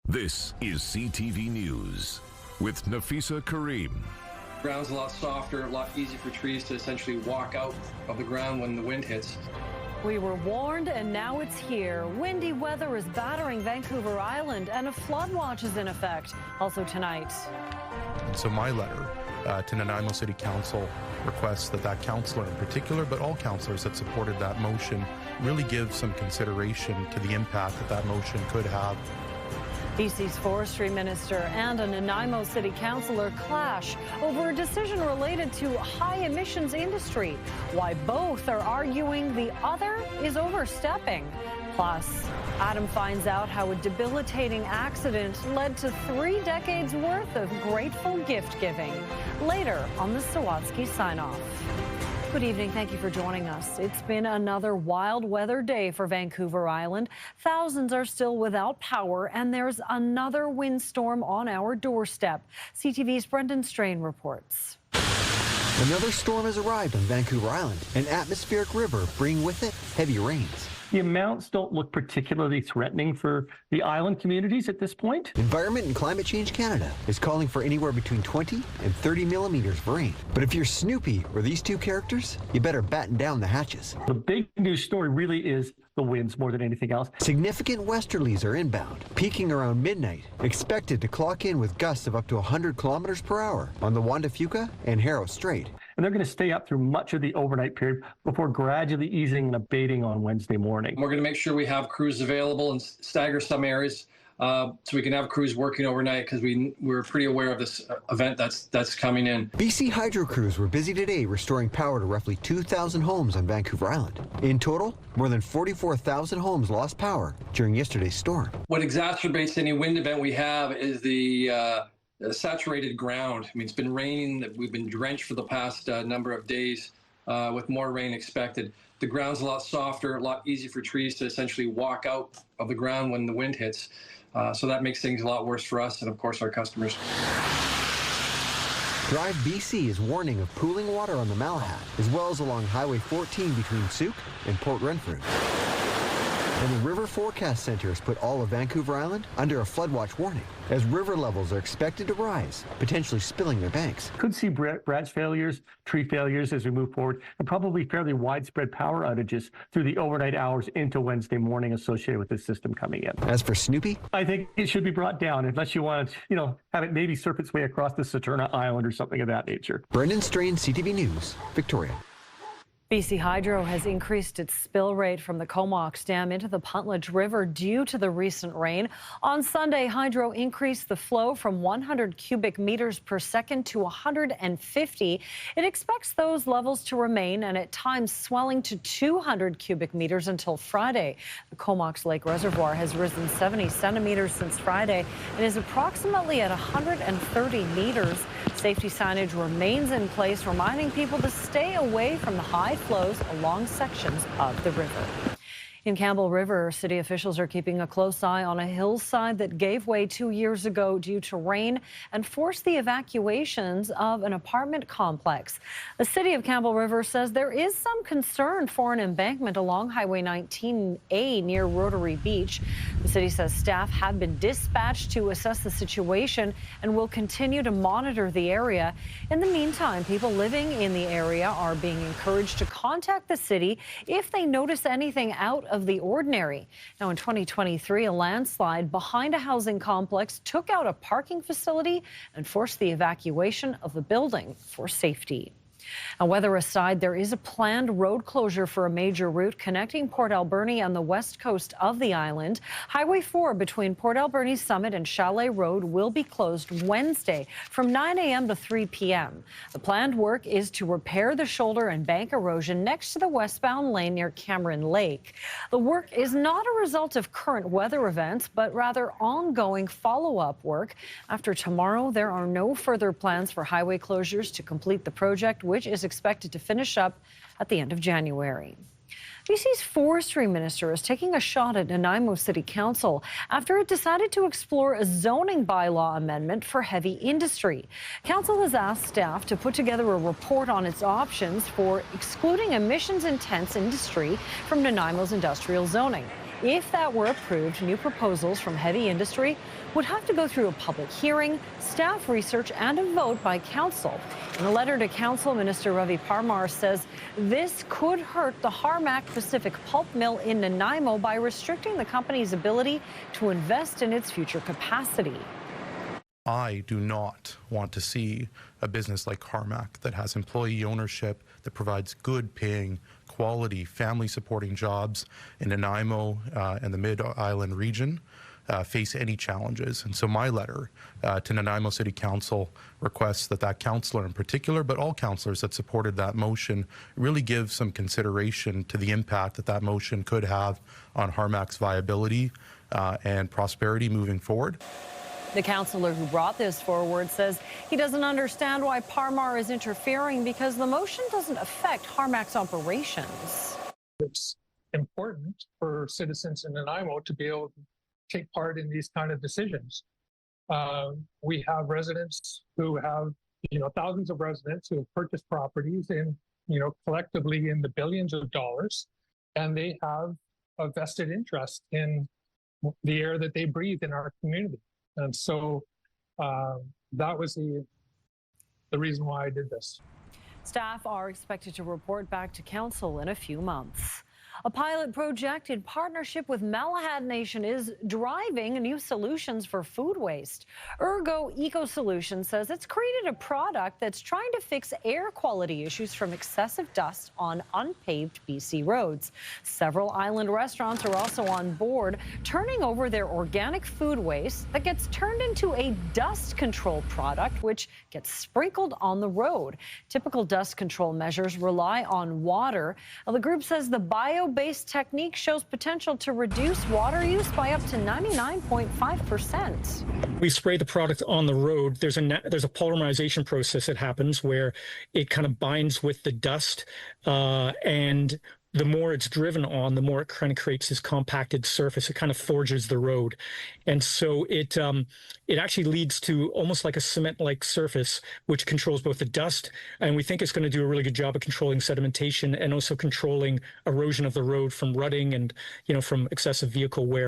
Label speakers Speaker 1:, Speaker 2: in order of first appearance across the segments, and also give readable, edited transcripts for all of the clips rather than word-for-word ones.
Speaker 1: This is CTV News with Nafisa Kareem.
Speaker 2: Ground's a lot softer, a lot easier for trees to essentially walk out of the ground when the wind hits.
Speaker 3: We were warned, and now it's here. Windy weather is battering Vancouver Island, and a flood watch is in effect. Also tonight.
Speaker 4: So my letter to Nanaimo City Council requests that councillor in particular, but all councillors that supported that motion, really give some consideration to the impact that motion could have.
Speaker 3: BC's forestry minister and a Nanaimo City councillor clash over a decision related to high emissions industry. Why both are arguing the other is overstepping. Plus, Adam finds out how a debilitating accident led to 3 decades worth of grateful gift giving. Later on the Sawatsky sign-off. Good evening. Thank you for joining us. It's been another wild weather day for Vancouver Island. Thousands are still without power, and there's another windstorm on our doorstep. CTV's Brendan Strain reports.
Speaker 5: Another storm has arrived on Vancouver Island, an atmospheric river bringing with it heavy rains.
Speaker 6: The amounts don't look particularly threatening for the island communities at this point.
Speaker 5: Environment and Climate Change Canada is calling for anywhere between 20 and 30 millimeters of rain. But if you're Snoopy or these two characters, you better batten down the hatches.
Speaker 6: The big news story really is the winds more than anything else.
Speaker 5: Significant westerlies are inbound, peaking around midnight, expected to clock in with gusts of up to 100 kilometers per hour on the Juan de Fuca and Harrow Strait.
Speaker 6: And they're going to stay up through much of the overnight period before gradually easing and abating on Wednesday morning.
Speaker 2: We're going to make sure we have crews available and stagger some areas so we can have crews working overnight because we're pretty aware of this event that's coming in.
Speaker 5: BC Hydro crews were busy today restoring power to roughly 2,000 homes on Vancouver Island. In total, more than 44,000 homes lost power during yesterday's storm.
Speaker 2: What exacerbates any wind event we have is the saturated ground. I mean, it's been raining. We've been drenched for the past number of days with more rain expected. The ground's a lot softer, a lot easier for trees to essentially walk out of the ground when the wind hits. So that makes things a lot worse for us and, of course, our customers.
Speaker 5: Drive BC is warning of pooling water on the Malahat, as well as along Highway 14 between Souk and Port Renfrew. And the River Forecast Center has put all of Vancouver Island under a flood watch warning, as river levels are expected to rise, potentially spilling their banks.
Speaker 6: Could see branch failures, tree failures as we move forward, and probably fairly widespread power outages through the overnight hours into Wednesday morning associated with this system coming in.
Speaker 5: As for Snoopy,
Speaker 6: I think it should be brought down unless you want to, have it maybe surf its way across the Saturna Island or something of that nature.
Speaker 5: Brendan Strain, CTV News, Victoria.
Speaker 3: BC Hydro has increased its spill rate from the Comox Dam into the Puntledge River due to the recent rain. On Sunday, Hydro increased the flow from 100 cubic meters per second to 150. It expects those levels to remain and at times swelling to 200 cubic meters until Friday. The Comox Lake Reservoir has risen 70 centimeters since Friday and is approximately at 130 meters. Safety signage remains in place, reminding people to stay away from the high flows along sections of the river. In Campbell River, city officials are keeping a close eye on a hillside that gave way 2 years ago due to rain and forced the evacuations of an apartment complex. The city of Campbell River says there is some concern for an embankment along Highway 19A near Rotary Beach. The city says staff have been dispatched to assess the situation and will continue to monitor the area. In the meantime, people living in the area are being encouraged to contact the city if they notice anything out of the ordinary. Now, in 2023, a landslide behind a housing complex took out a parking facility and forced the evacuation of the building for safety. Now, weather aside, there is a planned road closure for a major route connecting Port Alberni and the west coast of the island. Highway 4 between Port Alberni Summit and Chalet Road will be closed Wednesday from 9 a.m. to 3 p.m. The planned work is to repair the shoulder and bank erosion next to the westbound lane near Cameron Lake. The work is not a result of current weather events, but rather ongoing follow-up work. After tomorrow, there are no further plans for highway closures to complete the project, which is expected to finish up at the end of January. BC's forestry minister is taking a shot at Nanaimo City Council after it decided to explore a zoning bylaw amendment for heavy industry. Council has asked staff to put together a report on its options for excluding emissions-intense industry from Nanaimo's industrial zoning. If that were approved, new proposals from heavy industry would have to go through a public hearing, staff research, and a vote by council. In a letter to council, Minister Ravi Parmar says this could hurt the Harmac Pacific pulp mill in Nanaimo by restricting the company's ability to invest in its future capacity.
Speaker 4: I do not want to see a business like Harmac that has employee ownership, that provides good paying, quality, family supporting jobs in Nanaimo and the Mid-Island region face any challenges. And so my letter to Nanaimo City Council requests that that councillor in particular, but all councillors that supported that motion, really give some consideration to the impact that that motion could have on Harmac's viability and prosperity moving forward.
Speaker 3: The councillor who brought this forward says he doesn't understand why Parmar is interfering because the motion doesn't affect Harmac's operations.
Speaker 7: It's important for citizens in Nanaimo to be able to take part in these kind of decisions. We have residents who have, thousands of residents who have purchased properties in, collectively in the billions of dollars, and they have a vested interest in the air that they breathe in our community. And so that was the reason why I did this.
Speaker 3: Staff are expected to report back to council in a few months. A pilot project in partnership with Malahat Nation is driving new solutions for food waste. Ergo Eco Solutions says it's created a product that's trying to fix air quality issues from excessive dust on unpaved BC roads. Several island restaurants are also on board, turning over their organic food waste that gets turned into a dust control product, which gets sprinkled on the road. Typical dust control measures rely on water. Now, the group says the bio-based technique shows potential to reduce water use by up to 99.5%.
Speaker 8: We spray the product on the road. There's a polymerization process that happens where it kind of binds with the dust, and the more it's driven on, the more it kind of creates this compacted surface. It kind of forges the road. And so it actually leads to almost like a cement-like surface, which controls both the dust, and we think it's going to do a really good job of controlling sedimentation and also controlling erosion of the road from rutting and, from excessive vehicle wear.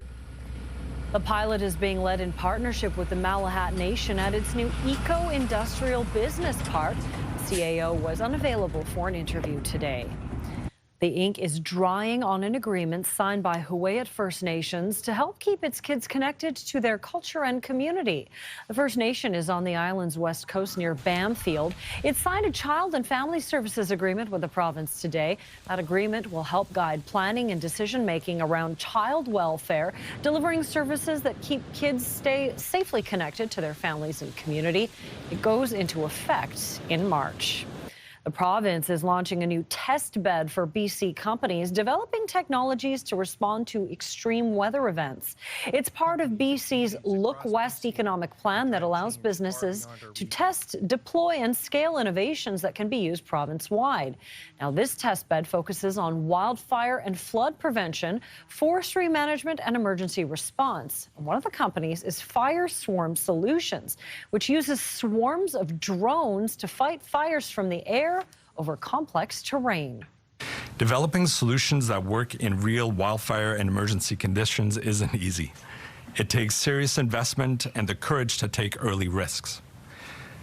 Speaker 3: The pilot is being led in partnership with the Malahat Nation at its new Eco-Industrial Business Park. The CAO was unavailable for an interview today. The ink is drying on an agreement signed by Huu-ay-aht First Nations to help keep its kids connected to their culture and community. The First Nation is on the island's west coast near Bamfield. It signed a child and family services agreement with the province today. That agreement will help guide planning and decision-making around child welfare, delivering services that keep kids stay safely connected to their families and community. It goes into effect in March. The province is launching a new test bed for BC companies developing technologies to respond to extreme weather events. It's part of BC's Look West economic plan that allows businesses to test, deploy, and scale innovations that can be used province-wide. Now, this test bed focuses on wildfire and flood prevention, forestry management, and emergency response. And one of the companies is Fire Swarm Solutions, which uses swarms of drones to fight fires from the air over complex terrain.
Speaker 9: Developing solutions that work in real wildfire and emergency conditions isn't easy. It takes serious investment and the courage to take early risks.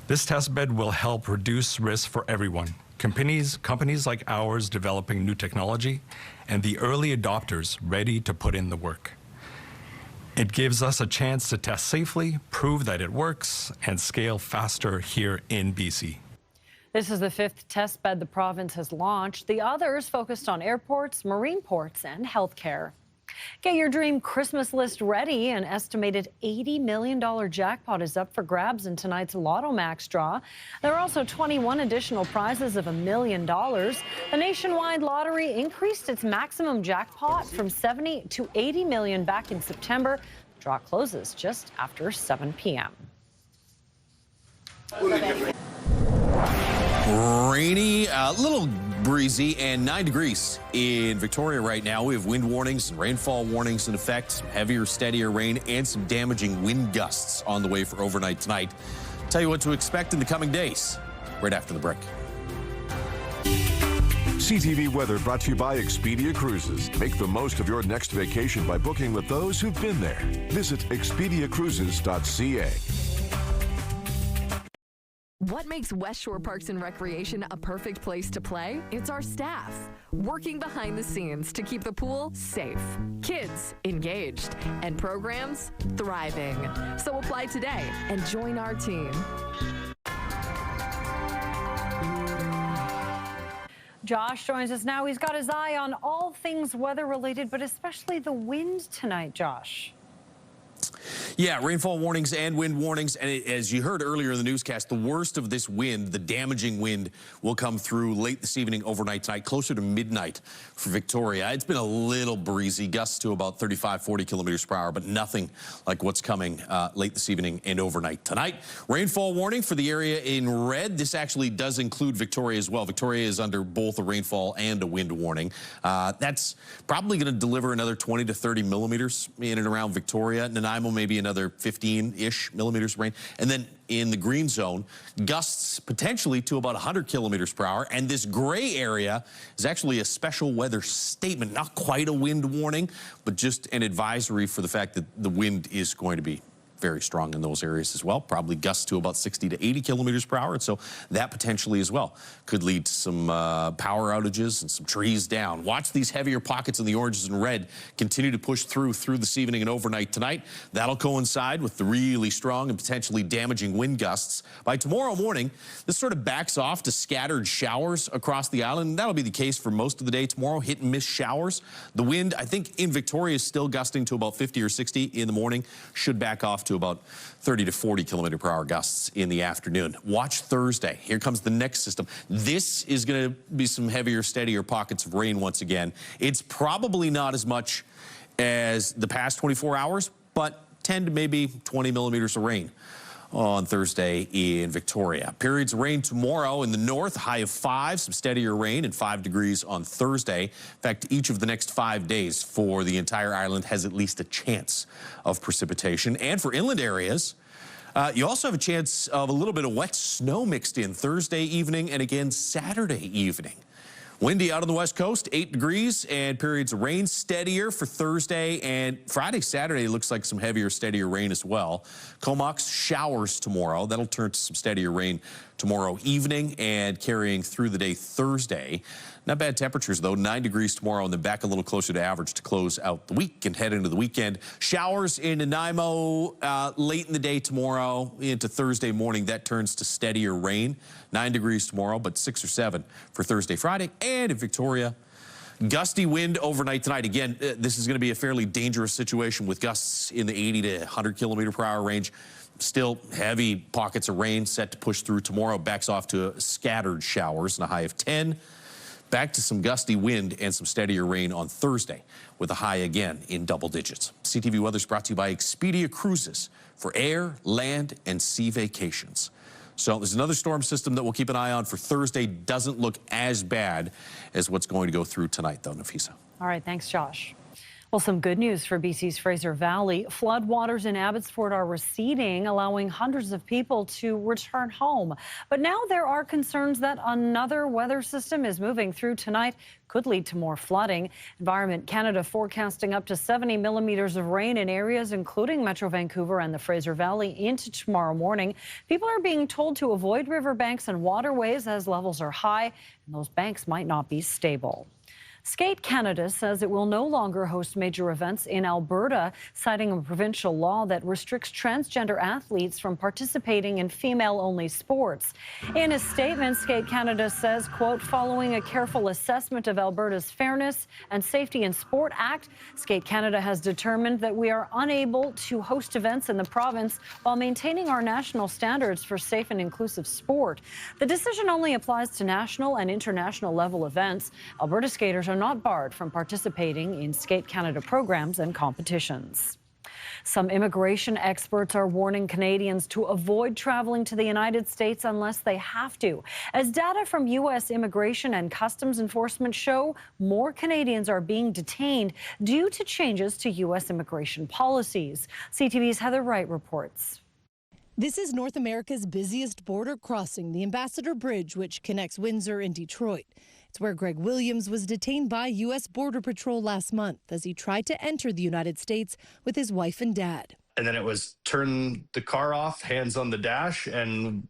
Speaker 9: This testbed will help reduce risk for everyone. Companies like ours developing new technology, and the early adopters ready to put in the work. It gives us a chance to test safely, prove that it works, and scale faster here in BC.
Speaker 3: This is the 5th test bed the province has launched. The others focused on airports, marine ports, and healthcare. Get your dream Christmas list ready. An estimated $80 million jackpot is up for grabs in tonight's Lotto Max draw. There are also 21 additional prizes of $1 million. The nationwide lottery increased its maximum jackpot from $70 to $80 million back in September. The draw closes just after 7 p.m.
Speaker 10: Rainy, a little breezy, and 9 degrees in Victoria right now. We have wind warnings and rainfall warnings in effect, some heavier, steadier rain, and some damaging wind gusts on the way for overnight tonight. Tell you what to expect in the coming days, right after the break.
Speaker 1: CTV Weather brought to you by Expedia Cruises. Make the most of your next vacation by booking with those who've been there. Visit expediacruises.ca.
Speaker 11: What makes West Shore Parks and Recreation a perfect place to play? It's our staff, working behind the scenes to keep the pool safe, kids engaged, and programs thriving. So apply today and join our team.
Speaker 3: Josh joins us now. He's got his eye on all things weather-related, but especially the wind tonight, Josh.
Speaker 10: Yeah, rainfall warnings and wind warnings. And as you heard earlier in the newscast, the worst of this wind, the damaging wind, will come through late this evening, overnight tonight, closer to midnight for Victoria. It's been a little breezy, gusts to about 35, 40 kilometers per hour, but nothing like what's coming late this evening and overnight tonight. Rainfall warning for the area in red. This actually does include Victoria as well. Victoria is under both a rainfall and a wind warning. That's probably going to deliver another 20 to 30 millimeters in and around Victoria. Nanaimo, maybe another 15-ish millimeters of rain. And then in the green zone, gusts potentially to about 100 kilometers per hour. And this gray area is actually a special weather statement, not quite a wind warning, but just an advisory for the fact that the wind is going to be very strong in those areas as well, probably gusts to about 60 to 80 kilometers per hour. And so that potentially as well could lead to some power outages and some trees down. Watch these heavier pockets in the oranges and red continue to push through this evening and overnight tonight. That'll coincide with the really strong and potentially damaging wind gusts. By tomorrow morning, this sort of backs off to scattered showers across the island. That'll be the case for most of the day tomorrow, hit and miss showers. The wind, I think in Victoria, is still gusting to about 50 or 60 in the morning, should back off to about 30 to 40 kilometer per hour gusts in the afternoon. Watch Thursday. Here comes the next system. This is going to be some heavier, steadier pockets of rain once again. It's probably not as much as the past 24 hours, but 10 to maybe 20 millimeters of rain on Thursday in Victoria. Periods of rain tomorrow in the north, high of 5, some steadier rain and 5 degrees on Thursday. In fact, each of the next 5 days for the entire island has at least a chance of precipitation. And for inland areas, you also have a chance of a little bit of wet snow mixed in Thursday evening and again Saturday evening. Windy out on the west coast, 8 degrees, and periods of rain steadier for Thursday. And Friday, Saturday looks like some heavier, steadier rain as well. Comox showers tomorrow. That'll turn to some steadier rain tomorrow evening and carrying through the day Thursday. Not bad temperatures, though. 9 degrees tomorrow and then back a little closer to average to close out the week and head into the weekend. Showers in Nanaimo late in the day tomorrow into Thursday morning. That turns to steadier rain. 9 degrees tomorrow, but 6 or 7 for Thursday, Friday. And in Victoria, gusty wind overnight tonight. Again, this is going to be a fairly dangerous situation with gusts in the 80 to 100 kilometer per hour range. Still heavy pockets of rain set to push through tomorrow. Backs off to scattered showers and a high of 10. Back to some gusty wind and some steadier rain on Thursday with a high again in double digits. CTV Weather is brought to you by Expedia Cruises for air, land, and sea vacations. So there's another storm system that we'll keep an eye on for Thursday. Doesn't look as bad as what's going to go through tonight, though, Nafisa.
Speaker 3: All right, thanks, Josh. Well, some good news for BC's Fraser Valley. Floodwaters in Abbotsford are receding, allowing hundreds of people to return home. But now there are concerns that another weather system is moving through tonight, could lead to more flooding. Environment Canada forecasting up to 70 millimeters of rain in areas including Metro Vancouver and the Fraser Valley into tomorrow morning. People are being told to avoid riverbanks and waterways as levels are high, and those banks might not be stable. Skate Canada says it will no longer host major events in Alberta, citing a provincial law that restricts transgender athletes from participating in female-only sports. In a statement, Skate Canada says, quote, following a careful assessment of Alberta's Fairness and Safety in Sport Act, Skate Canada has determined that we are unable to host events in the province while maintaining our national standards for safe and inclusive sport. The decision only applies to national and international level events. Alberta skaters are not barred from participating in Skate Canada programs and competitions. Some immigration experts are warning Canadians to avoid traveling to the United States unless they have to. As data from U.S. Immigration and Customs Enforcement show, more Canadians are being detained due to changes to U.S. immigration policies. CTV's Heather Wright reports.
Speaker 12: This is North America's busiest border crossing, the Ambassador Bridge, which connects Windsor and Detroit. It's That's where Greg Williams was detained by U.S. Border Patrol last month as he tried to enter the United States with his wife and dad.
Speaker 13: And then it was turn the car off, hands on the dash, and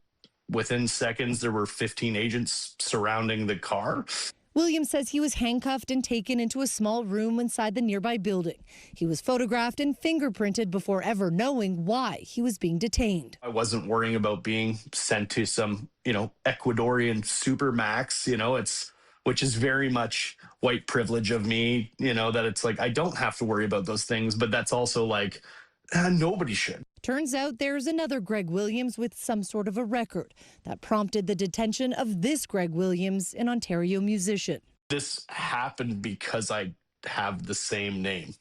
Speaker 13: within seconds there were 15 agents surrounding the car.
Speaker 12: Williams says he was handcuffed and taken into a small room inside the nearby building. He was photographed and fingerprinted before ever knowing why he was being detained.
Speaker 13: I wasn't worrying about being sent to some, Ecuadorian supermax, which is very much white privilege of me, that it's like, I don't have to worry about those things, but that's also like, nobody should.
Speaker 12: Turns out there's another Greg Williams with some sort of a record that prompted the detention of this Greg Williams, an Ontario musician.
Speaker 13: This happened because I have the same name,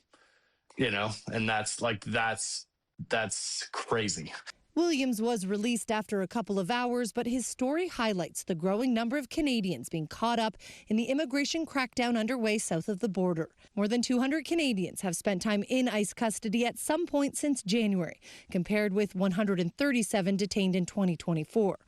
Speaker 13: and that's crazy.
Speaker 12: Williams was released after a couple of hours, but his story highlights the growing number of Canadians being caught up in the immigration crackdown underway south of the border. More than 200 Canadians have spent time in ICE custody at some point since January, compared with 137 detained in 2024.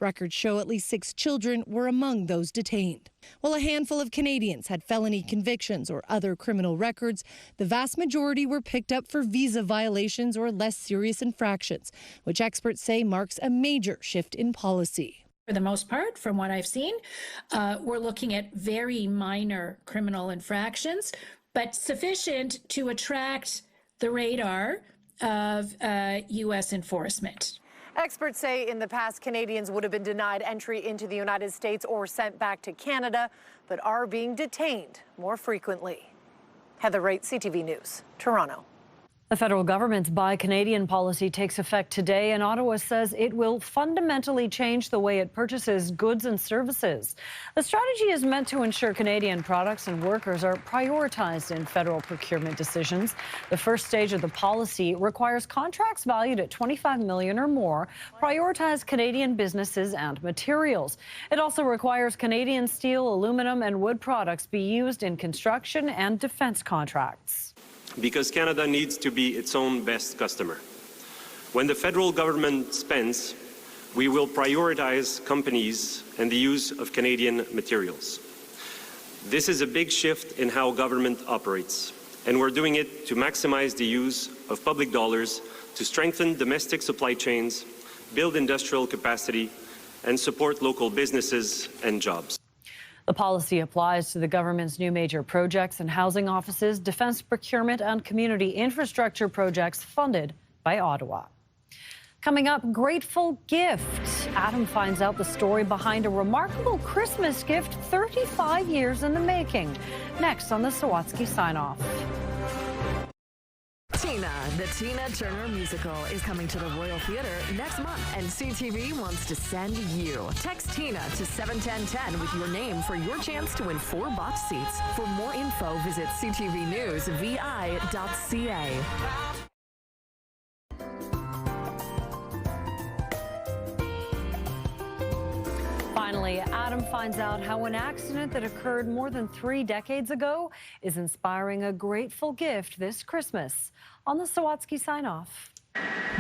Speaker 12: Records show at least 6 children were among those detained. While a handful of Canadians had felony convictions or other criminal records, the vast majority were picked up for visa violations or less serious infractions, which experts say marks a major shift in policy.
Speaker 14: For the most part, from what I've seen, we're looking at very minor criminal infractions, but sufficient to attract the radar of U.S. enforcement.
Speaker 12: Experts say in the past, Canadians would have been denied entry into the United States or sent back to Canada, but are being detained more frequently. Heather Wright, CTV News, Toronto.
Speaker 3: The federal government's Buy Canadian policy takes effect today, and Ottawa says it will fundamentally change the way it purchases goods and services. The strategy is meant to ensure Canadian products and workers are prioritized in federal procurement decisions. The first stage of the policy requires contracts valued at $25 million or more prioritize Canadian businesses and materials. It also requires Canadian steel, aluminum, and wood products be used in construction and defense contracts.
Speaker 15: Because Canada needs to be its own best customer. When the federal government spends, we will prioritize companies and the use of Canadian materials. This is a big shift in how government operates, and we're doing it to maximize the use of public dollars to strengthen domestic supply chains, build industrial capacity, and support local businesses and jobs.
Speaker 3: The policy applies to the government's new major projects and housing offices, defense procurement, and community infrastructure projects funded by Ottawa. Coming up, grateful gift. Adam finds out the story behind a remarkable Christmas gift 35 years in the making. Next on the Sawatsky Sign-Off.
Speaker 11: Tina, the Tina Turner musical, is coming to the Royal Theatre next month, and CTV wants to send you. Text Tina to 71010 with your name for your chance to win 4 box seats. For more info, visit ctvnewsvi.ca.
Speaker 3: Finally, Adam finds out how an accident that occurred more than 3 decades ago is inspiring a grateful gift this Christmas on the Sawatsky Sign-Off.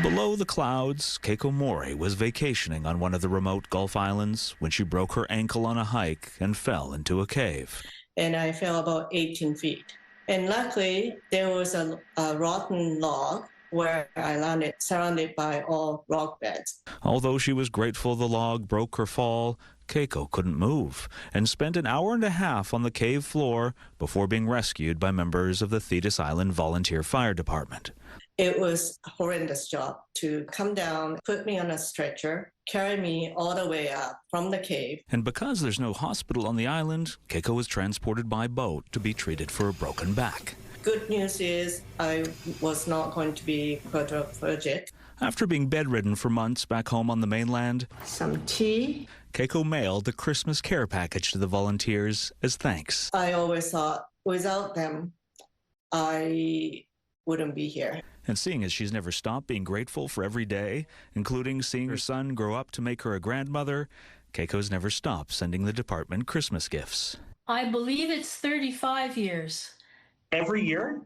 Speaker 16: Below the clouds, Keiko Mori was vacationing on one of the remote Gulf Islands when she broke her ankle on a hike and fell into a cave.
Speaker 17: And I fell about 18 feet. And luckily, there was a rotten log where I landed, surrounded by all rock beds.
Speaker 16: Although she was grateful the log broke her fall, Keiko couldn't move and spent an hour and a half on the cave floor before being rescued by members of the Thetis Island Volunteer Fire Department.
Speaker 17: It was a horrendous job to come down, put me on a stretcher, carry me all the way up from the cave.
Speaker 16: And because there's no hospital on the island, Keiko was transported by boat to be treated for a broken back.
Speaker 17: Good news is I was not going to be quadriplegic.
Speaker 16: After being bedridden for months back home on the mainland,
Speaker 17: some tea.
Speaker 16: Keiko mailed a Christmas care package to the volunteers as thanks.
Speaker 17: I always thought without them, I wouldn't be here.
Speaker 16: And seeing as she's never stopped being grateful for every day, including seeing her son grow up to make her a grandmother, Keiko's never stopped sending the department Christmas gifts.
Speaker 18: I believe it's 35 years.
Speaker 19: Every year?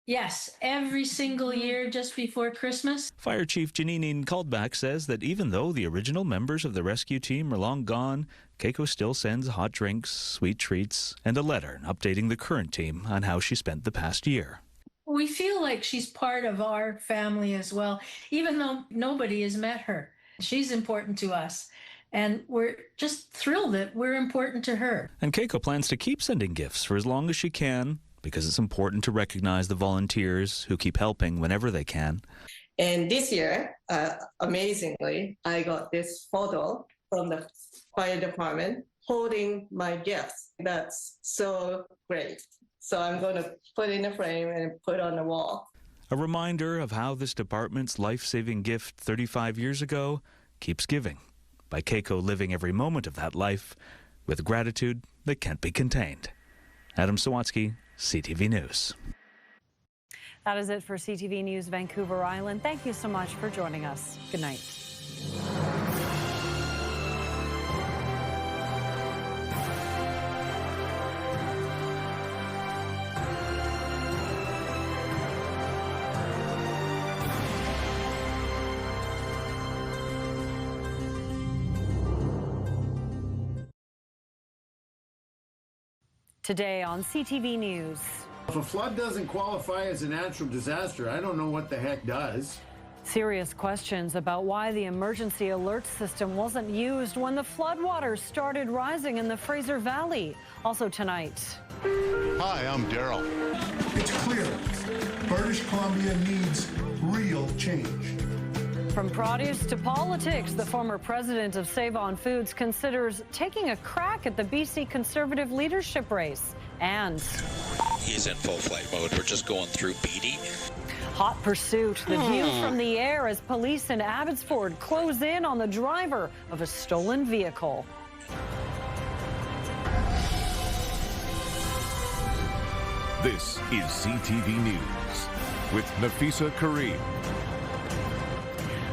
Speaker 14: Yes, every single year just before Christmas.
Speaker 16: Fire Chief Janine Caldback says that even though the original members of the rescue team are long gone, Keiko still sends hot drinks, sweet treats, and a letter updating the current team on how she spent the past year.
Speaker 14: We feel like she's part of our family as well, even though nobody has met her. She's important to us, and we're just thrilled that we're important to her.
Speaker 16: And Keiko plans to keep sending gifts for as long as she can, because it's important to recognize the volunteers who keep helping whenever they can.
Speaker 17: And this year, amazingly, I got this photo from the fire department holding my gifts. That's so great. So I'm going to put in a frame and put on the wall.
Speaker 16: A reminder of how this department's life-saving gift 35 years ago keeps giving, by Keiko living every moment of that life with gratitude that can't be contained. Adam Sawatsky, CTV News.
Speaker 3: That is it for CTV News Vancouver Island. Thank you so much for joining us. Good night. Today on CTV News.
Speaker 18: If a flood doesn't qualify as a natural disaster, I don't know what the heck does.
Speaker 3: Serious questions about why the emergency alert system wasn't used when the floodwaters started rising in the Fraser Valley. Also tonight.
Speaker 19: Hi, I'm Daryl.
Speaker 20: It's clear British Columbia needs real change.
Speaker 3: From produce to politics, the former president of Save On Foods considers taking a crack at the BC Conservative leadership race. And
Speaker 21: he's in full flight mode. We're just going through Beatty.
Speaker 3: Hot pursuit. The view from the air as police in Abbotsford close in on the driver of a stolen vehicle.
Speaker 1: This is CTV News with Nafisa Kareem.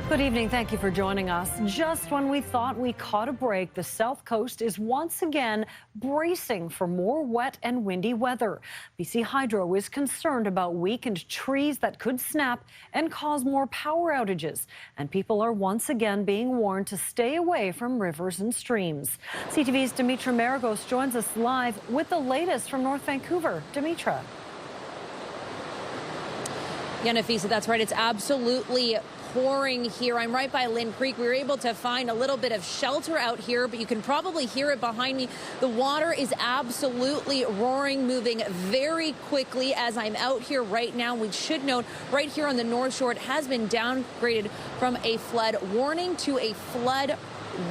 Speaker 3: Good evening. Thank you for joining us. Just when we thought we caught a break, the South Coast is once again bracing for more wet and windy weather. BC Hydro is concerned about weakened trees that could snap and cause more power outages. And people are once again being warned to stay away from rivers and streams. CTV's Dimitra Maragos joins us live with the latest from North Vancouver. Dimitra.
Speaker 22: Yeah, Nafisa, that's right. It's absolutely pouring here. I'm right by Lynn Creek. We were able to find a little bit of shelter out here, but you can probably hear it behind me. The water is absolutely roaring, moving very quickly as I'm out here right now. We should note right here on the North Shore, it has been downgraded from a flood warning to a flood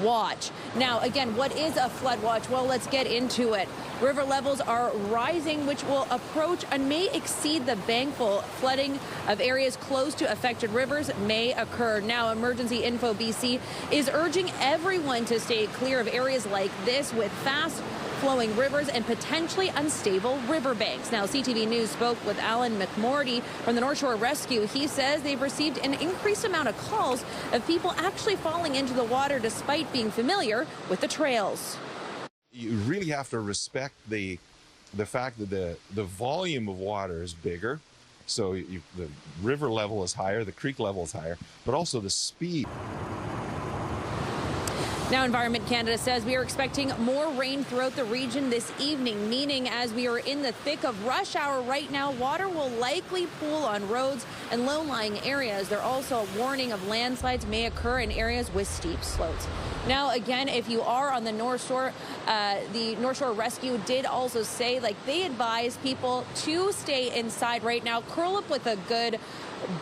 Speaker 22: watch. Now, again, what is a flood watch? Well, let's get into it. River levels are rising, which will approach and may exceed the bankful. Flooding of areas close to affected rivers may occur. Now, Emergency Info BC is urging everyone to stay clear of areas like this with fast flowing rivers and potentially unstable riverbanks. Now, CTV News spoke with Alan McMorty from the North Shore Rescue. He says they've received an increased amount of calls of people actually falling into the water despite being familiar with the trails.
Speaker 23: You really have to respect the fact that the volume of water is bigger. So the river level is higher, the creek level is higher, but also the speed.
Speaker 22: Now, Environment Canada says we are expecting more rain throughout the region this evening, meaning as we are in the thick of rush hour right now, water will likely pool on roads and low-lying areas. They're also warning of landslides may occur in areas with steep slopes. Now, again, if you are on the North Shore, the North Shore Rescue did also say, they advise people to stay inside right now, curl up with a good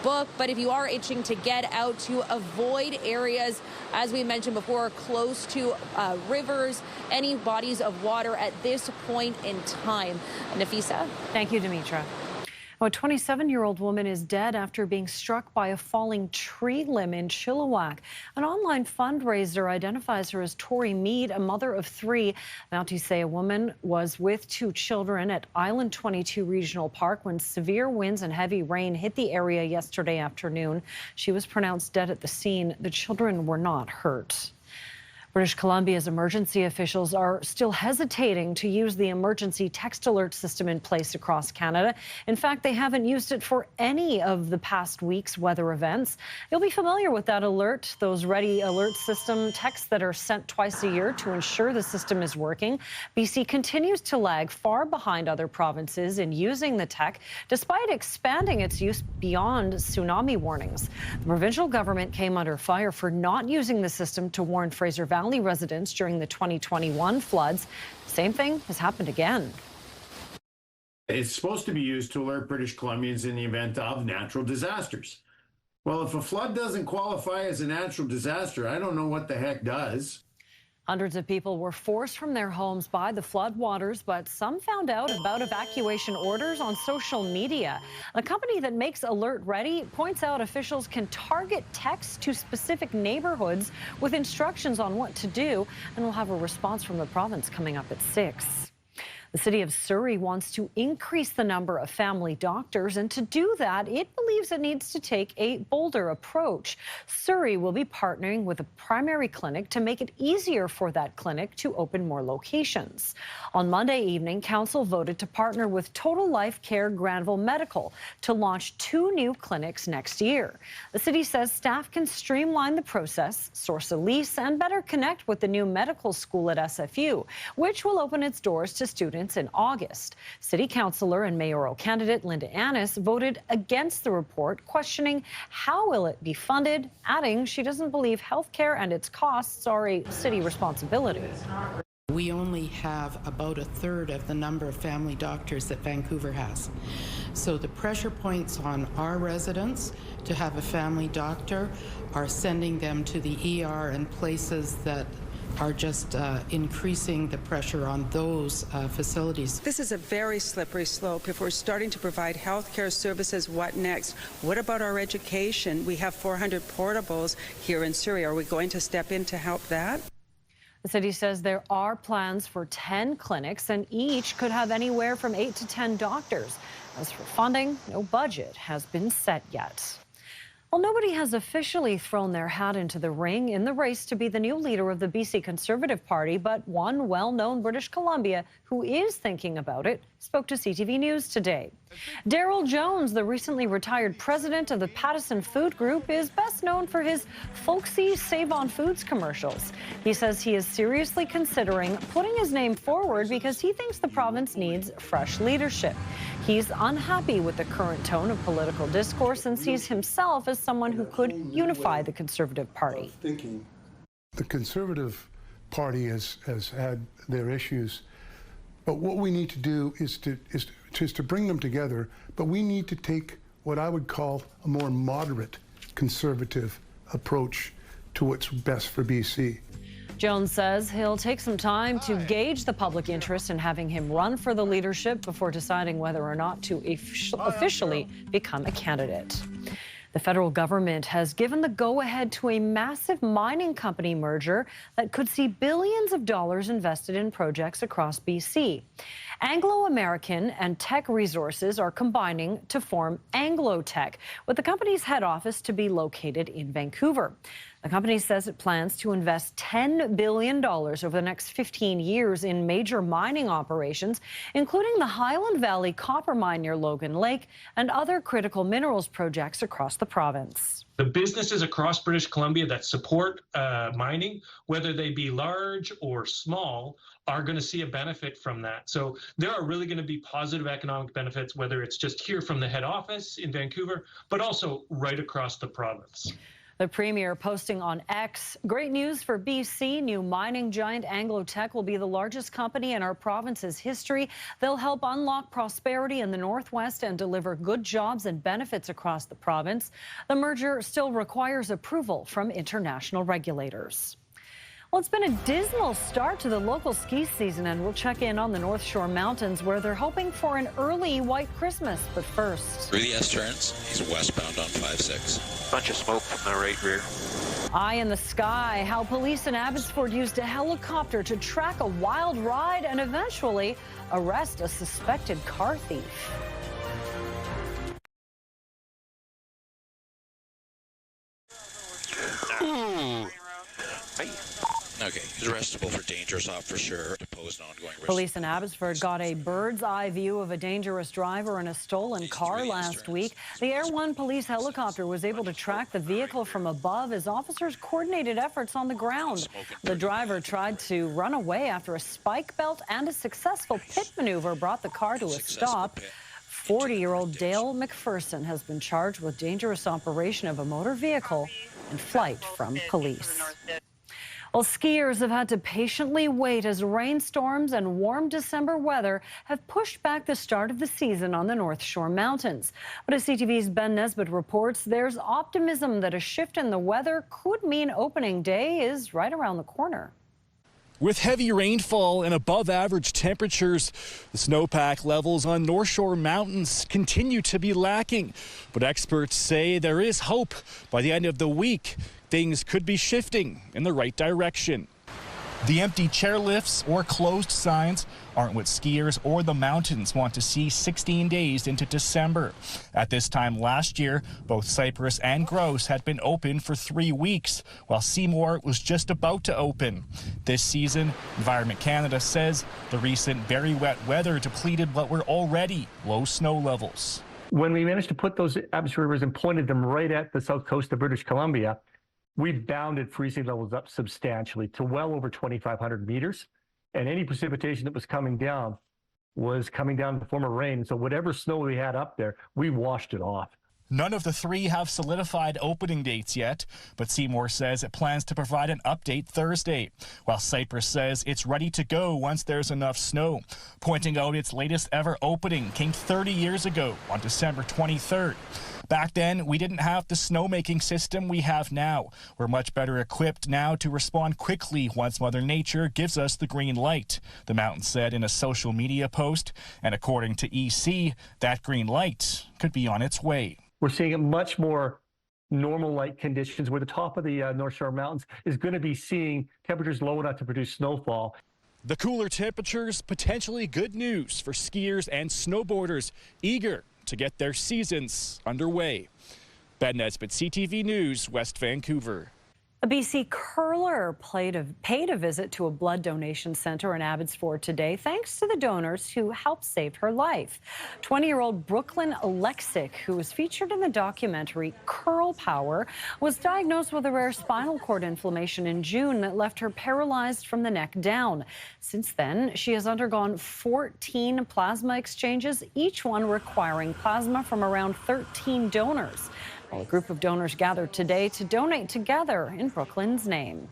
Speaker 22: book, but if you are itching to get out, to avoid areas, as we mentioned before, close to rivers, any bodies of water at this point in time. Nafisa?
Speaker 3: Thank you, Dimitra. A 27-year-old woman is dead after being struck by a falling tree limb in Chilliwack. An online fundraiser identifies her as Tori Mead, a mother of 3. Mounties say a woman was with 2 children at Island 22 Regional Park when severe winds and heavy rain hit the area yesterday afternoon. She was pronounced dead at the scene. The children were not hurt. British Columbia's emergency officials are still hesitating to use the emergency text alert system in place across Canada. In fact, they haven't used it for any of the past week's weather events. You'll be familiar with that alert, those ready alert system texts that are sent twice a year to ensure the system is working. BC continues to lag far behind other provinces in using the tech, despite expanding its use beyond tsunami warnings. The provincial government came under fire for not using the system to warn Fraser Valley residents during the 2021 floods. Same thing has happened again.
Speaker 18: It's supposed to be used to alert British Columbians in the event of natural disasters. Well, if a flood doesn't qualify as a natural disaster, I don't know what the heck does.
Speaker 3: Hundreds of people were forced from their homes by the floodwaters, but some found out about evacuation orders on social media. A company that makes Alert Ready points out officials can target texts to specific neighborhoods with instructions on what to do, and we'll have a response from the province coming up at 6. The city of Surrey wants to increase the number of family doctors, and to do that, it believes it needs to take a bolder approach. Surrey will be partnering with a primary clinic to make it easier for that clinic to open more locations. On Monday evening, council voted to partner with Total Life Care Granville Medical to launch 2 new clinics next year. The city says staff can streamline the process, source a lease, and better connect with the new medical school at SFU, which will open its doors to students in August. City councillor and mayoral candidate Linda Annis voted against the report, questioning how will it be funded, adding she doesn't believe healthcare and its costs are a city responsibility.
Speaker 2: We only have about 1/3 of the number of family doctors that Vancouver has. So the pressure points on our residents to have a family doctor are sending them to the ER and places that are just increasing the pressure on those facilities.
Speaker 5: This is a very slippery slope. If we're starting to provide health care services, what next? What about our education? We have 400 portables here in Surrey. Are we going to step in to help that?
Speaker 3: The city says there are plans for 10 clinics, and each could have anywhere from 8 to 10 doctors. As for funding, no budget has been set yet. Well, nobody has officially thrown their hat into the ring in the race to be the new leader of the BC Conservative Party, but one well-known British Columbia who is thinking about it spoke to CTV News today. Daryl Jones, the recently retired president of the Pattison Food Group, is best known for his folksy Save on Foods commercials. He says he is seriously considering putting his name forward because he thinks the province needs fresh leadership. He's unhappy with the current tone of political discourse and sees himself as someone who could unify the Conservative Party.
Speaker 20: The Conservative Party has had their issues, but what we need to do is to bring them together, but we need to take what I would call a more moderate conservative approach to what's best for BC.
Speaker 3: Jones says he'll take some time to gauge the public interest in having him run for the leadership before deciding whether or not to officially become a candidate. The federal government has given the go-ahead to a massive mining company merger that could see billions of dollars invested in projects across BC. Anglo American and Teck Resources are combining to form Anglo Tech, with the company's head office to be located in Vancouver. The company says it plans to invest $10 billion over the next 15 years in major mining operations, including the Highland Valley copper mine near Logan Lake and other critical minerals projects across the province.
Speaker 6: The businesses across British Columbia that support mining, whether they be large or small, are going to see a benefit from that. So there are really going to be positive economic benefits, whether it's just here from the head office in Vancouver, but also right across the province.
Speaker 3: The Premier posting on X, great news for BC. New mining giant Anglo Tech will be the largest company in our province's history. They'll help unlock prosperity in the Northwest and deliver good jobs and benefits across the province. The merger still requires approval from international regulators. Well, it's been a dismal start to the local ski season, and we'll check in on the North Shore Mountains, where they're hoping for an early white Christmas. But first,
Speaker 21: Through the S turns, he's westbound on 5-6.
Speaker 24: Bunch of smoke from the right rear.
Speaker 3: Eye in the sky, how police in Abbotsford used a helicopter to track a wild ride and eventually arrest a suspected car thief.
Speaker 24: Ooh. Hey.
Speaker 21: Okay, he's arrestable for dangerous off for sure. Pose an ongoing risk.
Speaker 3: Police in Abbotsford got a bird's eye view of a dangerous driver in a stolen car last week. The Air One police helicopter was able to track the vehicle from above as officers coordinated efforts on the ground. The driver tried to run away after a spike belt and a successful pit maneuver brought the car to a stop. 40-year-old Dale McPherson has been charged with dangerous operation of a motor vehicle and flight from police. Well, skiers have had to patiently wait as rainstorms and warm December weather have pushed back the start of the season on the North Shore Mountains. But as CTV's Ben Nesbitt reports, there's optimism that a shift in the weather could mean opening day is right around the corner.
Speaker 4: With heavy rainfall and above-average temperatures, the snowpack levels on North Shore Mountains continue to be lacking. But experts say there is hope. By the end of the week, things could be shifting in the right direction. The empty chairlifts or closed signs aren't what skiers or the mountains want to see 16 days into December. At this time last year, both Cypress and Gross had been open for 3 weeks, while Seymour was just about to open. This season, Environment Canada says the recent very wet weather depleted what were already low snow levels.
Speaker 7: When we managed to put those atmosphere rivers and pointed them right at the south coast of British Columbia, we bounded freezing levels up substantially to well over 2,500 meters. And any precipitation that was coming down in the form of rain. So whatever snow we had up there, we washed it off.
Speaker 4: None of the three have solidified opening dates yet, but Seymour says it plans to provide an update Thursday, while Cypress says it's ready to go once there's enough snow, pointing out its latest ever opening came 30 years ago on December 23rd. Back then, we didn't have the snowmaking system we have now. We're much better equipped now to respond quickly once Mother Nature gives us the green light, the mountain said in a social media post. And according to EC, that green light could be on its way.
Speaker 7: We're seeing much more normal light conditions where the top of the North Shore Mountains is going to be seeing temperatures low enough to produce snowfall.
Speaker 4: The cooler temperatures, potentially good news for skiers and snowboarders eager to get their seasons underway. Ben Nesbitt, CTV News, West Vancouver.
Speaker 3: A BC curler paid a visit to a blood donation center in Abbotsford today, thanks to the donors who helped save her life. 20-year-old Brooklyn Alexic, who was featured in the documentary Curl Power, was diagnosed with a rare spinal cord inflammation in June that left her paralyzed from the neck down. Since then, she has undergone 14 plasma exchanges, each one requiring plasma from around 13 donors. Well, a group of donors gathered today to donate together in Brooklyn's name.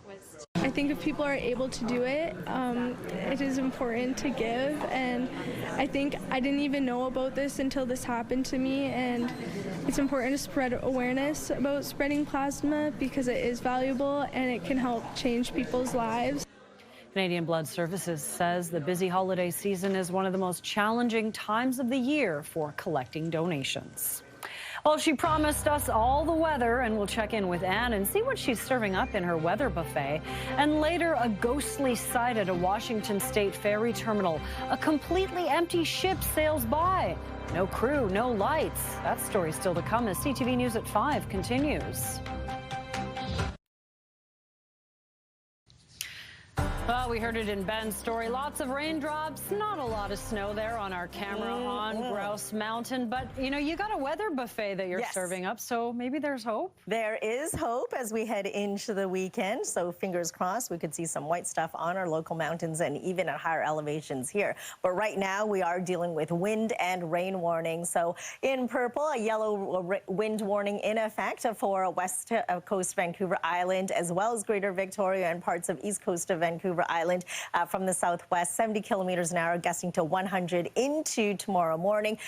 Speaker 8: I think if people are able to do it, it is important to give. And I think I didn't even know about this until this happened to me. And it's important to spread awareness about spreading plasma because it is valuable and it can help change people's lives.
Speaker 3: Canadian Blood Services says the busy holiday season is one of the most challenging times of the year for collecting donations. Well, she promised us all the weather, and we'll check in with Anne and see what she's serving up in her weather buffet. And later, a ghostly sight at a Washington State ferry terminal. A completely empty ship sails by. No crew, no lights. That story still to come as CTV News at 5 continues. Well, we heard it in Ben's story. Lots of raindrops, not a lot of snow there on our camera on Grouse Mountain. But, you know, you got a weather buffet that you're serving up, so maybe there's hope.
Speaker 24: There is hope as we head into the weekend. So fingers crossed we could see some white stuff on our local mountains and even at higher elevations here. But right now we are dealing with wind and rain warnings. So in purple, a yellow wind warning in effect for West Coast Vancouver Island, as well as Greater Victoria and parts of East Coast of Vancouver Island from the southwest, 70 kilometers an hour, gusting to 100 into tomorrow morning.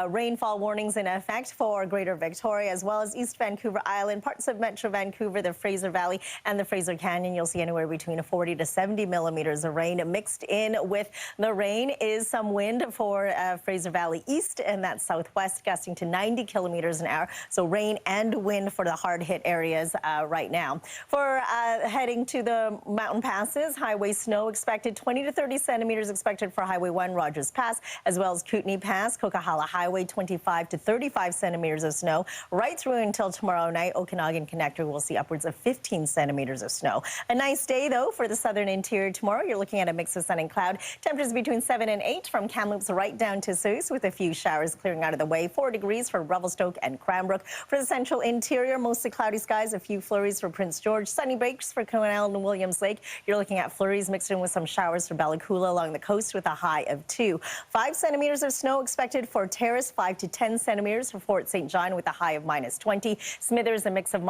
Speaker 24: Rainfall warnings in effect for Greater Victoria, as well as East Vancouver Island, parts of Metro Vancouver, the Fraser Valley and the Fraser Canyon. You'll see anywhere between 40 to 70 millimeters of rain. Mixed in with the rain is some wind for Fraser Valley East and that southwest, gusting to 90 kilometers an hour. So rain and wind for the hard-hit areas right now. For heading to the mountain passes, highway Highway snow expected, 20 to 30 centimeters expected for Highway 1 Rogers Pass, as well as Kootenay Pass, Coquihalla Highway, 25 to 35 centimeters of snow. Right through until tomorrow night, Okanagan Connector will see upwards of 15 centimeters of snow. A nice day, though, for the southern interior tomorrow. You're looking at a mix of sun and cloud. Temperatures between 7 and 8 from Kamloops right down to Sousse, with a few showers clearing out of the way. 4 degrees for Revelstoke and Cranbrook. For the central interior, mostly cloudy skies, a few flurries for Prince George. Sunny breaks for Coronel and Williams Lake. You're looking at flurries mixed in with some showers for Bella Coola along the coast with a high of 2. 5 centimeters of snow expected for Terrace, 5 to 10 centimeters for Fort St. John with a high of minus 20. Smithers, a mix of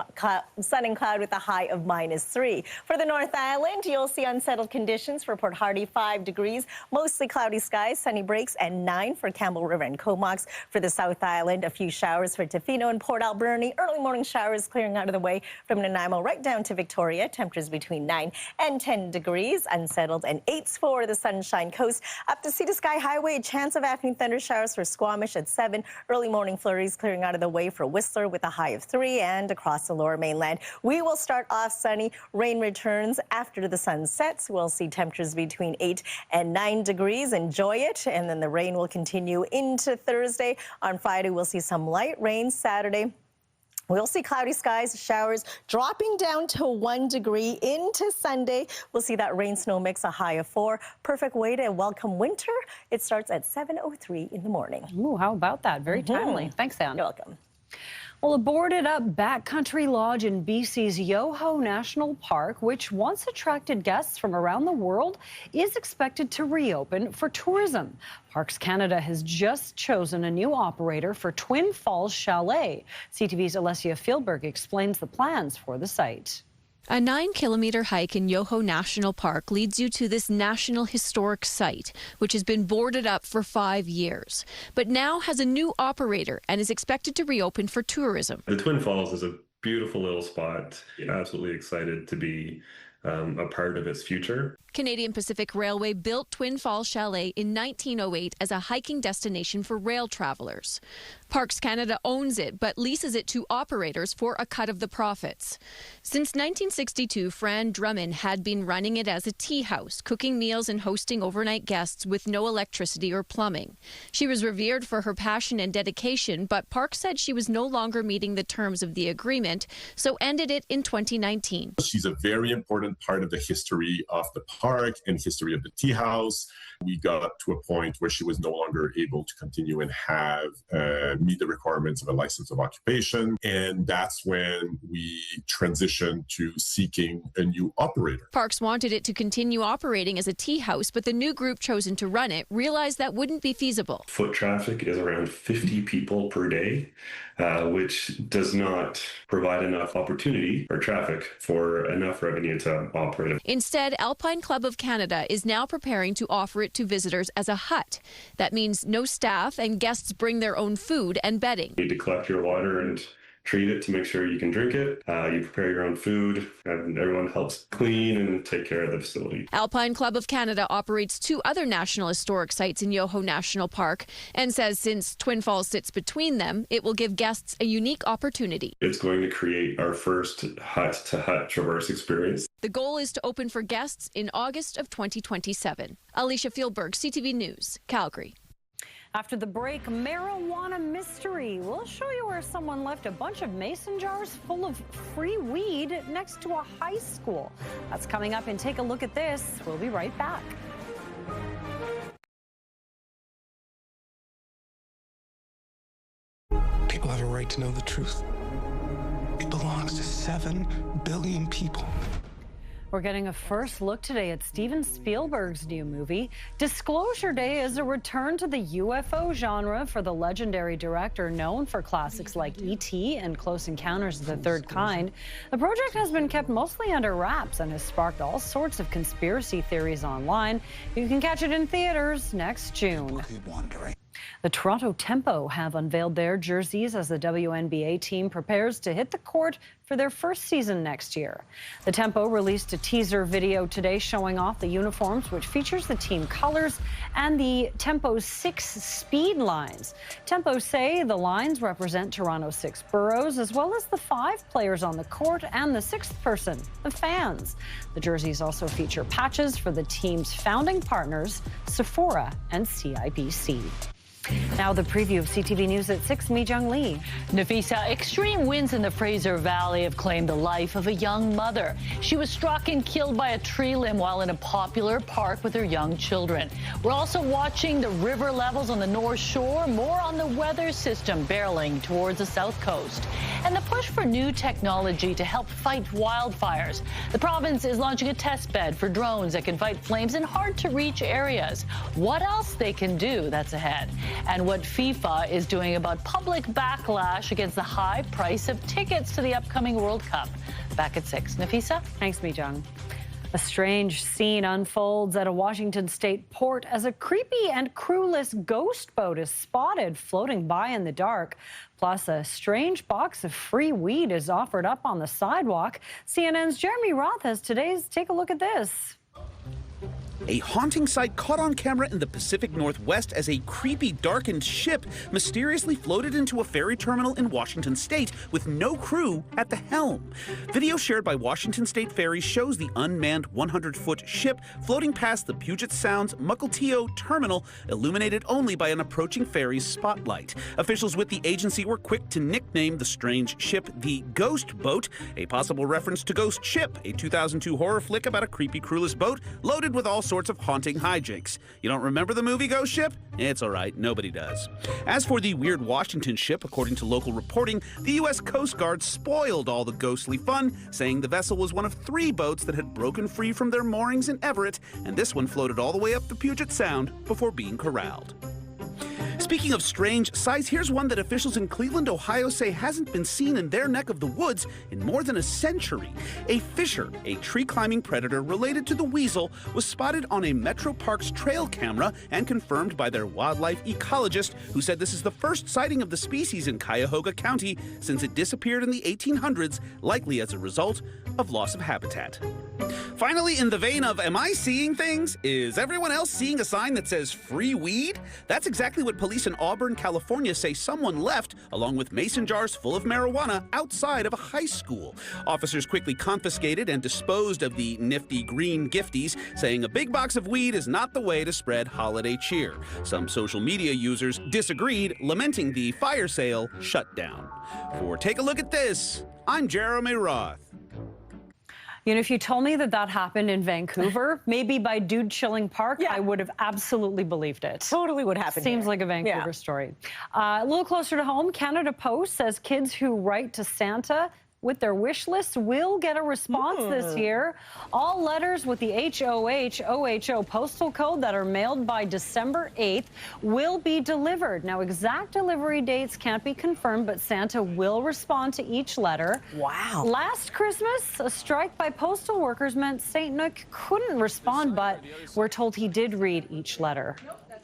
Speaker 24: sun and cloud with a high of minus 3. For the North Island, you'll see unsettled conditions for Port Hardy, 5 degrees. Mostly cloudy skies, sunny breaks, and 9 for Campbell River and Comox. For the South Island, a few showers for Tofino and Port Alberni. Early morning showers clearing out of the way from Nanaimo right down to Victoria. Temperatures between 9 and 10 degrees. Unsettled and 8s for the Sunshine Coast. Up to Sea to Sky Highway, a chance of afternoon thunder showers for Squamish at 7. Early morning flurries clearing out of the way for Whistler with a high of 3. And across the lower mainland, we will start off sunny. Rain returns after the sun sets. We'll see temperatures between 8 and 9 degrees. Enjoy it. And then the rain will continue into Thursday. On Friday, we'll see some light rain. Saturday, we'll see cloudy skies, showers dropping down to 1 degree. Into Sunday, we'll see that rain-snow mix, a high of 4. Perfect way to welcome winter. It starts at 7:03 in the morning.
Speaker 3: Ooh, how about that? Very timely. Thanks, Anne.
Speaker 24: You're welcome.
Speaker 3: Well, a boarded-up backcountry lodge in BC's Yoho National Park, which once attracted guests from around the world, is expected to reopen for tourism. Parks Canada has just chosen a new operator for Twin Falls Chalet. CTV's Alessia Fieldberg explains the plans for the site.
Speaker 9: A 9-kilometer hike in Yoho National Park leads you to this National Historic Site, which has been boarded up for 5 years, but now has a new operator and is expected to reopen for tourism.
Speaker 10: The Twin Falls is a beautiful little spot. Absolutely excited to be a part of its future.
Speaker 9: Canadian Pacific Railway built Twin Falls Chalet in 1908 as a hiking destination for rail travelers. Parks Canada owns it, but leases it to operators for a cut of the profits. Since 1962, Fran Drummond had been running it as a tea house, cooking meals and hosting overnight guests with no electricity or plumbing. She was revered for her passion and dedication, but Parks said she was no longer meeting the terms of the agreement, so ended it in 2019.
Speaker 12: She's a very important part of the history of the park and history of the tea house. We got to a point where she was no longer able to continue and have meet the requirements of a license of occupation, and that's when we transitioned to seeking a new operator.
Speaker 9: Parks wanted it to continue operating as a tea house, but the new group chosen to run it realized that wouldn't be feasible.
Speaker 10: Foot traffic is around 50 people per day, which does not provide enough opportunity or traffic for enough revenue to operate it.
Speaker 9: Instead, Alpine Club of Canada is now preparing to offer it to visitors as a hut. That means no staff and guests bring their own food and bedding.
Speaker 10: You need to collect your water and treat it to make sure you can drink it. You prepare your own food, and everyone helps clean and take care of the facility.
Speaker 9: Alpine Club of Canada operates 2 other National Historic Sites in Yoho National Park and says since Twin Falls sits between them, it will give guests a unique opportunity.
Speaker 10: It's going to create our first hut-to-hut traverse experience.
Speaker 9: The goal is to open for guests in August of 2027. Alicia Fieldberg, CTV News, Calgary.
Speaker 3: After the break, marijuana mystery. We'll show you where someone left a bunch of mason jars full of free weed next to a high school. That's coming up, and take a look at this. We'll be right back.
Speaker 13: People have a right to know the truth. It belongs to 7 billion people.
Speaker 3: We're getting a first look today at Steven Spielberg's new movie. Disclosure Day is a return to the UFO genre for the legendary director known for classics like E.T. and Close Encounters of the Third Kind. The project has been kept mostly under wraps and has sparked all sorts of conspiracy theories online. You can catch it in theaters next June. The Toronto Tempo have unveiled their jerseys as the WNBA team prepares to hit the court for their first season next year. The Tempo released a teaser video today showing off the uniforms, which features the team colors and the Tempo's 6 speed lines. Tempo say the lines represent Toronto's 6 boroughs, as well as the 5 players on the court and the 6th person, the fans. The jerseys also feature patches for the team's founding partners, Sephora and CIBC. Now the preview of CTV News at 6, Mi-Jung Lee.
Speaker 11: Nafisa, extreme winds in the Fraser Valley have claimed the life of a young mother. She was struck and killed by a tree limb while in a popular park with her young children. We're also watching the river levels on the North Shore, more on the weather system barreling towards the south coast, and the push for new technology to help fight wildfires. The province is launching a test bed for drones that can fight flames in hard-to-reach areas. What else they can do, that's ahead. And what FIFA is doing about public backlash against the high price of tickets to the upcoming World Cup. Back at 6. Nafisa?
Speaker 3: Thanks, Mi-Jung. A strange scene unfolds at a Washington state port as a creepy and crewless ghost boat is spotted floating by in the dark. Plus, a strange box of free weed is offered up on the sidewalk. CNN's Jeremy Roth has today's Take a Look at This.
Speaker 14: A haunting sight caught on camera in the Pacific Northwest as a creepy, darkened ship mysteriously floated into a ferry terminal in Washington state with no crew at the helm. Video shared by Washington State Ferries shows the unmanned 100-foot ship floating past the Puget Sound's Mukilteo terminal, illuminated only by an approaching ferry's spotlight. Officials with the agency were quick to nickname the strange ship the Ghost Boat, a possible reference to Ghost Ship, a 2002 horror flick about a creepy, crewless boat loaded with all sorts of haunting hijinks. You don't remember the movie Ghost Ship? It's all right, nobody does. As for the weird Washington ship, according to local reporting, the U.S. Coast Guard spoiled all the ghostly fun, saying the vessel was one of 3 boats that had broken free from their moorings in Everett, and this one floated all the way up the Puget Sound before being corralled. Speaking of strange sights, here's one that officials in Cleveland, Ohio say hasn't been seen in their neck of the woods in more than a century. A fisher, a tree-climbing predator related to the weasel, was spotted on a Metro Parks trail camera and confirmed by their wildlife ecologist, who said this is the first sighting of the species in Cuyahoga County since it disappeared in the 1800s, likely as a result of loss of habitat. Finally, in the vein of am I seeing things? Is everyone else seeing a sign that says free weed? That's exactly what police in Auburn, California say someone left, along with mason jars full of marijuana, outside of a high school. Officers quickly confiscated and disposed of the nifty green gifties, saying a big box of weed is not the way to spread holiday cheer. Some social media users disagreed, lamenting the fire sale shutdown. For Take a Look at This, I'm Jeremy Roth.
Speaker 3: You know, if you told me that that happened in Vancouver, maybe by Dude Chilling Park, I would have absolutely believed it.
Speaker 24: Totally would happen.
Speaker 3: Seems
Speaker 24: here.
Speaker 3: like a Vancouver story. A little closer to home, Canada Post says kids who write to Santa with their wish list will get a response this year. All letters with the HOHO postal code that are mailed by December 8th will be delivered. Now, exact delivery dates can't be confirmed, but Santa will respond to each letter.
Speaker 24: Wow.
Speaker 3: Last Christmas, a strike by postal workers meant St. Nick couldn't respond, but we're told he did read each letter.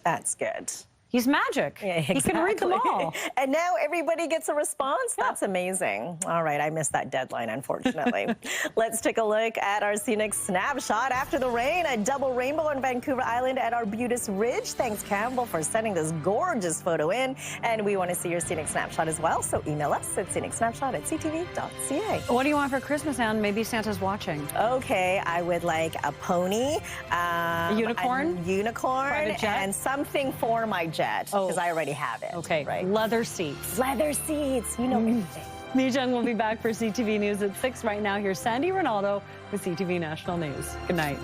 Speaker 24: That's good.
Speaker 3: He's magic.
Speaker 24: Yeah, exactly.
Speaker 3: He can read them all.
Speaker 24: And now everybody gets a response? That's amazing. All right, I missed that deadline, unfortunately. Let's take a look at our scenic snapshot after the rain. A double rainbow on Vancouver Island at Arbutus Ridge. Thanks, Campbell, for sending this gorgeous photo in. And we want to see your scenic snapshot as well, so email us at scenicsnapshot@ctv.ca.
Speaker 3: What do you want for Christmas, Anne? Maybe Santa's watching.
Speaker 24: Okay, I would like a pony.
Speaker 3: A unicorn?
Speaker 24: A unicorn.
Speaker 3: Private jet?
Speaker 24: And something for my jet, because I already have it.
Speaker 3: Okay,
Speaker 24: right?
Speaker 3: Leather seats.
Speaker 24: Leather seats, you know everything.
Speaker 3: Mi-Jung will be back for CTV News at 6. Right now, here's Sandy Ronaldo with CTV National News. Good night.